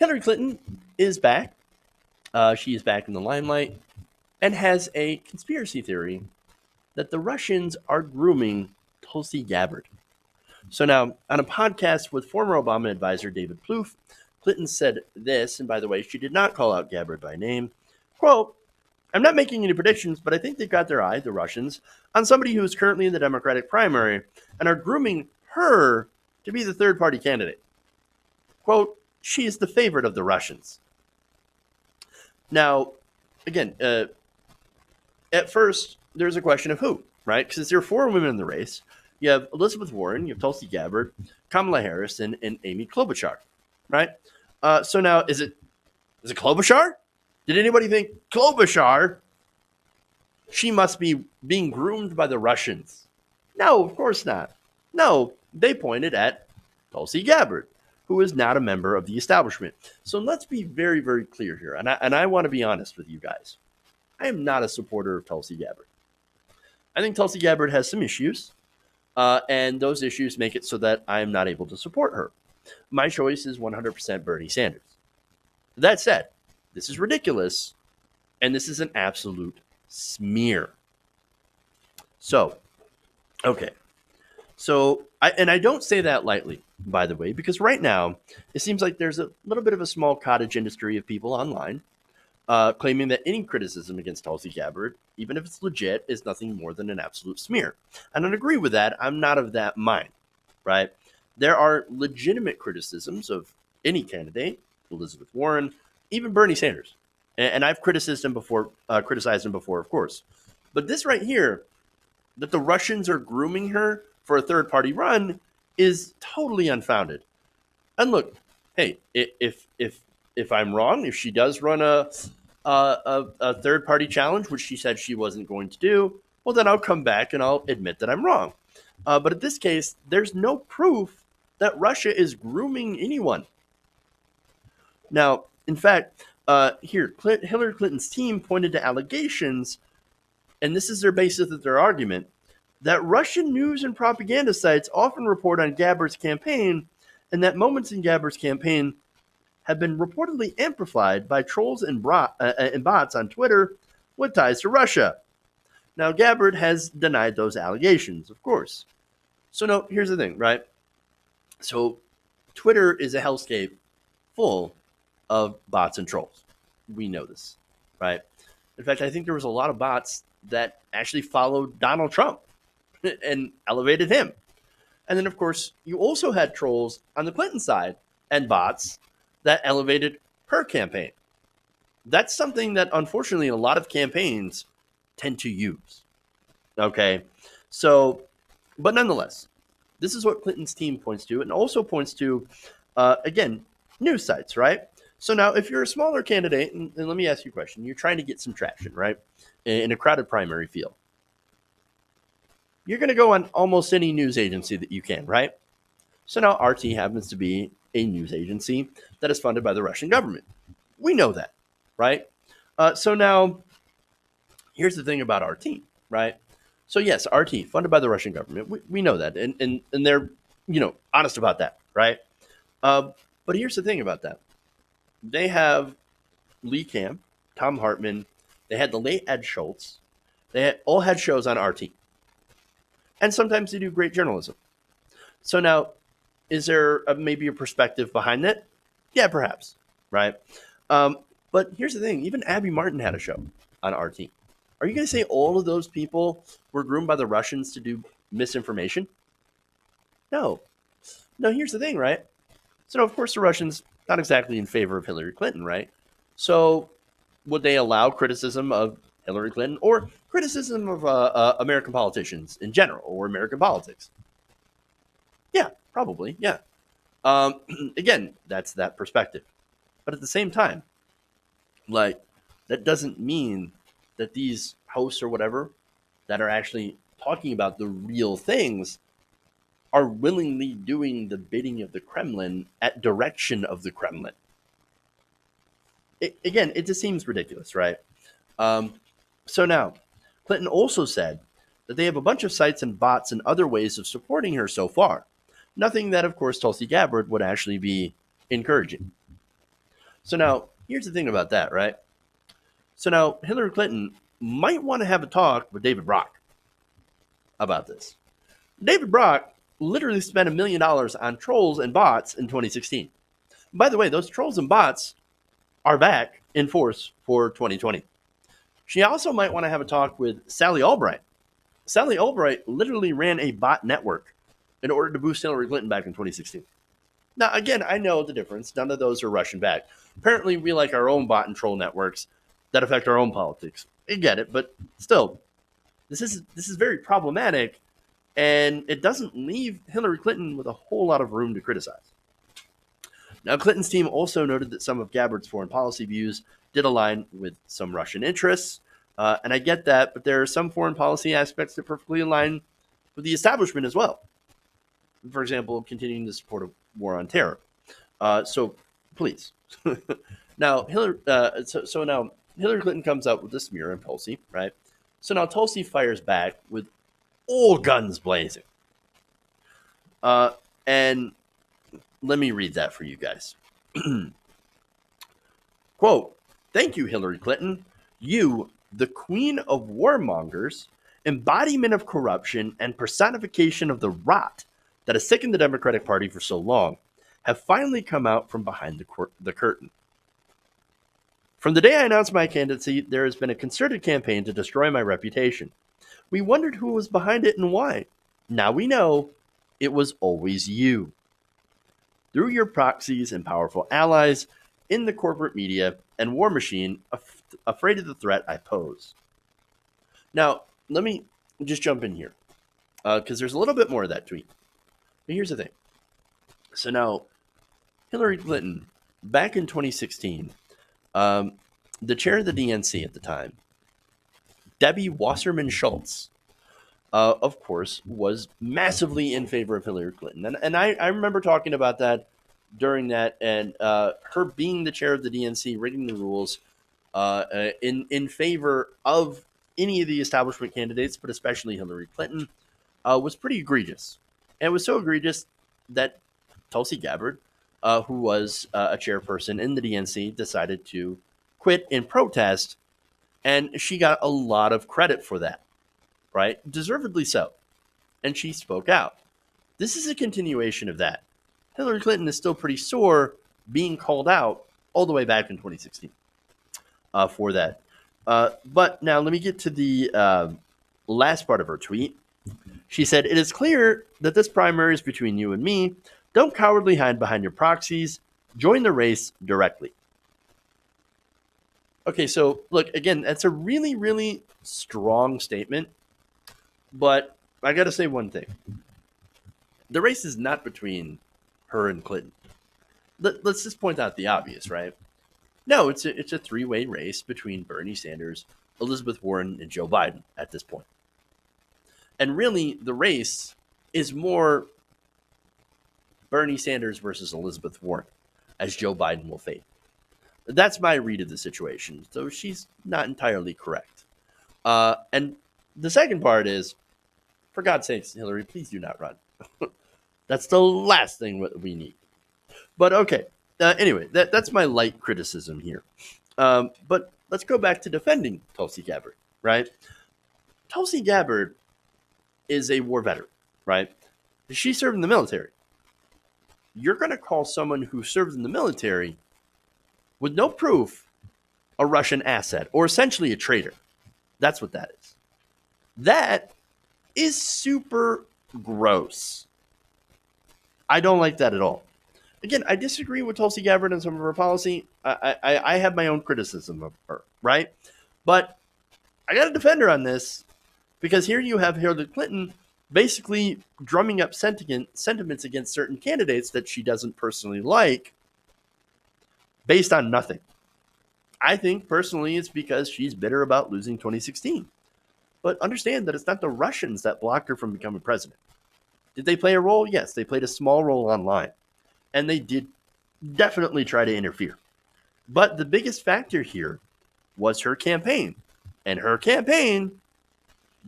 Hillary Clinton is back. She is back in the limelight and has a conspiracy theory that the Russians are grooming Tulsi Gabbard. So now, on a podcast with former Obama advisor David Plouffe, Clinton said this, and by the way, she did not call out Gabbard by name. Quote, I'm not making any predictions, but I think they've got their eye, the Russians, on somebody who is currently in the Democratic primary and are grooming her to be the third-party candidate. Quote, she is the favorite of the Russians. Now, again, at first, there's a question of who, right? Because there are four women in the race. You have Elizabeth Warren, you have Tulsi Gabbard, Kamala Harris, and Amy Klobuchar, right? So now, is it Klobuchar? Did anybody think Klobuchar, she must be being groomed by the Russians? No, of course not. No, they pointed at Tulsi Gabbard, who is not a member of the establishment. So let's be very, very clear here. And I want to be honest with you guys. I am not a supporter of Tulsi Gabbard. I think Tulsi Gabbard has some issues, and those issues make it so that I am not able to support her. My choice is 100% Bernie Sanders. That said, this is ridiculous, and this is an absolute smear. So, okay. So, I don't say that lightly, by the way, because right now, it seems like there's a little bit of a small cottage industry of people online claiming that any criticism against Tulsi Gabbard, even if it's legit, is nothing more than an absolute smear. I don't agree with that. I'm not of that mind, right? There are legitimate criticisms of any candidate, Elizabeth Warren, even Bernie Sanders. And I've criticized him before, of course. But this right here, that the Russians are grooming her for a third-party run, is totally unfounded. And look, hey, if I'm wrong, if she does run a third-party challenge, which she said she wasn't going to do, well, then I'll come back and I'll admit that I'm wrong. But in this case, there's no proof that Russia is grooming anyone. Now, in fact, Hillary Clinton's team pointed to allegations, and this is their basis of their argument, that Russian news and propaganda sites often report on Gabbard's campaign, and that moments in Gabbard's campaign have been reportedly amplified by trolls and bots on Twitter with ties to Russia. Now, Gabbard has denied those allegations, of course. So, no, here's the thing, right? So, Twitter is a hellscape full of bots and trolls. We know this, right? In fact, I think there was a lot of bots that actually followed Donald Trump and elevated him. And then, of course, you also had trolls on the Clinton side and bots that elevated her campaign. That's something that, unfortunately, a lot of campaigns tend to use. Okay? So, but nonetheless, this is what Clinton's team points to, and also points to, again, news sites, right? So now, if you're a smaller candidate, and let me ask you a question. You're trying to get some traction, right, in a crowded primary field. You're going to go on almost any news agency that you can, right? So now RT happens to be a news agency that is funded by the Russian government. We know that, right? So now, here's the thing about RT, right? So yes, RT, funded by the Russian government. We know that, and they're, honest about that, right? But here's the thing about that. They have Lee Camp, Tom Hartman. They had the late Ed Schultz. They all had shows on RT. And sometimes they do great journalism. So now, is there maybe a perspective behind that? Yeah, perhaps, right? But here's the thing. Even Abby Martin had a show on RT. Are you going to say all of those people were groomed by the Russians to do misinformation? No. No, here's the thing, right? So, of course, the Russians, not exactly in favor of Hillary Clinton, right? So would they allow criticism of Hillary Clinton or criticism of American politicians in general or American politics? Yeah, probably, yeah. Again, that's that perspective. But at the same time, like, that doesn't mean that these hosts or whatever that are actually talking about the real things are willingly doing the bidding of the Kremlin at direction of the Kremlin. It just seems ridiculous, right? So now, Clinton also said that they have a bunch of sites and bots and other ways of supporting her so far. Nothing that, of course, Tulsi Gabbard would actually be encouraging. So now, here's the thing about that, right? So now, Hillary Clinton might want to have a talk with David Brock about this. David Brock literally spent $1 million on trolls and bots in 2016. By the way, those trolls and bots are back in force for 2020. She also might want to have a talk with Sally Albright. Sally Albright literally ran a bot network in order to boost Hillary Clinton back in 2016. Now, again, I know the difference. None of those are Russian backed. Apparently, we like our own bot and troll networks that affect our own politics. I get it, but still, this is very problematic, and it doesn't leave Hillary Clinton with a whole lot of room to criticize. Now, Clinton's team also noted that some of Gabbard's foreign policy views did align with some Russian interests, and I get that, but there are some foreign policy aspects that perfectly align with the establishment as well. For example, continuing to support a war on terror. So please. Now, now Hillary Clinton comes out with this smear on Tulsi, right? So now Tulsi fires back with all guns blazing. And let me read that for you guys. Quote, "Thank you, Hillary Clinton. You, the queen of warmongers, embodiment of corruption, and personification of the rot that has sickened the Democratic Party for so long, have finally come out from behind the curtain. From the day I announced my candidacy, there has been a concerted campaign to destroy my reputation. We wondered who was behind it and why. Now we know it was always you. Through your proxies and powerful allies in the corporate media and war machine, afraid of the threat I pose." Now, let me just jump in here, because there's a little bit more of that tweet. But here's the thing. So now, Hillary Clinton, back in 2016, the chair of the DNC at the time, Debbie Wasserman Schultz, of course, was massively in favor of Hillary Clinton. And I remember talking about that during that, and her being the chair of the DNC, rigging the rules in favor of any of the establishment candidates, but especially Hillary Clinton, was pretty egregious. And it was so egregious that Tulsi Gabbard, who was a chairperson in the DNC, decided to quit in protest, and she got a lot of credit for that, right? Deservedly so. And she spoke out. This is a continuation of that. Hillary Clinton is still pretty sore being called out all the way back in 2016 for that. But now let me get to the last part of her tweet. She said, "It is clear that this primary is between you and me. Don't cowardly hide behind your proxies. Join the race directly." Okay, so look, again, that's a really, really strong statement. But I got to say one thing. The race is not between her and Clinton. Let's just point out the obvious, right? No, it's a three-way race between Bernie Sanders, Elizabeth Warren, and Joe Biden at this point. And really, the race is more Bernie Sanders versus Elizabeth Warren, as Joe Biden will fade. That's my read of the situation. So she's not entirely correct. And the second part is, for God's sakes, Hillary, please do not run. That's the last thing we need. But okay. Anyway, that's my light criticism here. But let's go back to defending Tulsi Gabbard, right? Tulsi Gabbard is a war veteran, right? She served in the military. You're going to call someone who served in the military with no proof a Russian asset, or essentially a traitor. That's what that is. That is super gross. I don't like that at all. Again, I disagree with Tulsi Gabbard on some of her policy. I have my own criticism of her, right? But I got to defend her on this, because here you have Hillary Clinton basically drumming up sentiments against certain candidates that she doesn't personally like based on nothing. I think personally it's because she's bitter about losing 2016. But understand that it's not the Russians that blocked her from becoming president. Did they play a role? Yes, they played a small role online. And they did definitely try to interfere. But the biggest factor here was her campaign. And her campaign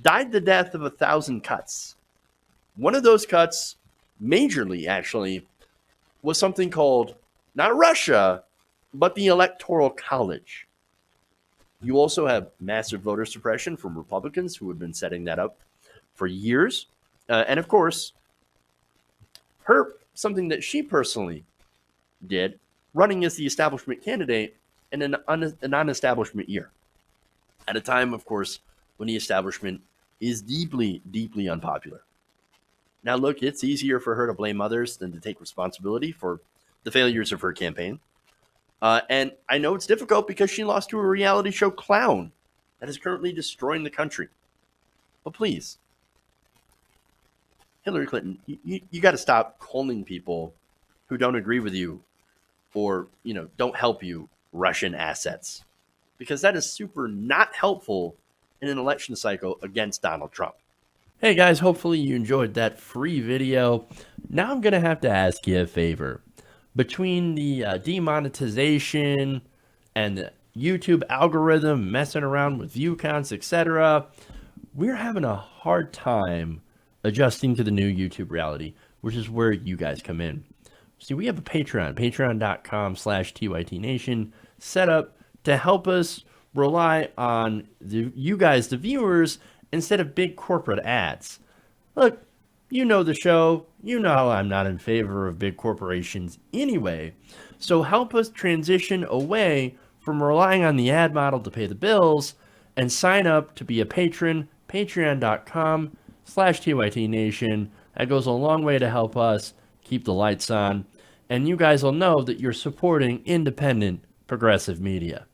died the death of 1,000 cuts. One of those cuts, majorly actually, was something called, not Russia, But the Electoral College. You also have massive voter suppression from Republicans who have been setting that up for years. And of course, something that she personally did, running as the establishment candidate in a non-establishment year. At a time, of course, when the establishment is deeply, deeply unpopular. Now, look, it's easier for her to blame others than to take responsibility for the failures of her campaign. And I know it's difficult because she lost to a reality show clown that is currently destroying the country. But please, Hillary Clinton, you got to stop calling people who don't agree with you or, don't help you Russian assets, because that is super not helpful in an election cycle against Donald Trump. Hey guys, hopefully you enjoyed that free video. Now I'm going to have to ask you a favor. Between the demonetization and the YouTube algorithm messing around with view counts, etc., we're having a hard time adjusting to the new YouTube reality, which is where you guys come in. See, we have a Patreon, patreon.com/TYTNation, set up to help us rely on you guys, the viewers, instead of big corporate ads. Look, you know the show. You know I'm not in favor of big corporations anyway. So help us transition away from relying on the ad model to pay the bills and sign up to be a patron, patreon.com/TYTNation. That goes a long way to help us keep the lights on. And you guys will know that you're supporting independent, progressive media.